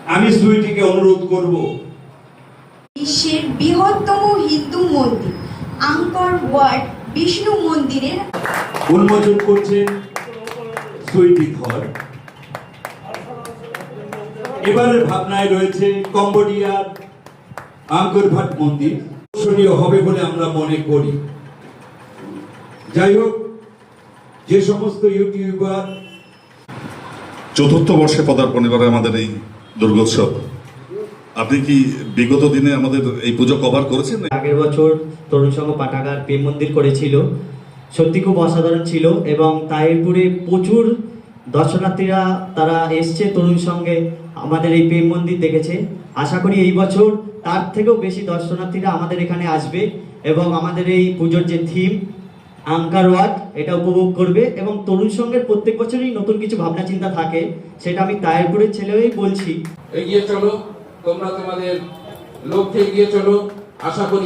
আমি সুইটিকে অনুরোধ করব বিশ্বের বৃহত্তম হিন্দু মন্দির আঙ্কর ওয়াট বিষ্ণু মন্দিরের উন্মোচন করছেন সুইটি ধর। এবারের ভাবনায় রয়েছে কম্বোডিয়ার আঙ্কর ভাট মন্দির, দর্শনীয় হবে বলে আমরা মনে করি। যাই হোক, যে সমস্ত ইউটিউবার চতুর্থ বর্ষে পদার্পণ এবারে আমাদের এই দুর্গোৎসব, আপনি কি বিগত দিনে আমাদের এই পুজো কভার করেছেন? আগের বছর তরুণ সংঘ পাঠাগার প্রেম মন্দির করেছিল, সত্যি খুব অসাধারণ ছিল এবং তাহিরপুরে প্রচুর দর্শনার্থীরা তারা এসছে তরুণ সঙ্গে আমাদের এই প্রেম মন্দির দেখেছে। আশা করি এই বছর তার থেকেও বেশি দর্শনার্থীরা আমাদের এখানে আসবে এবং আমাদের এই পুজোর যে থিম আঙ্কার ওয়াট এটা উপভোগ করবে। এবং তরুণ সংঘের প্রত্যেক বছরই নতুন কিছু ভাবনা চিন্তা থাকে, সেটা আমি তাহিরপুরের ছেলে হয়েই বলছি। এগিয়ে চলো, তোমরা তোমাদের লক্ষ্যে এগিয়ে চলো। আশা করি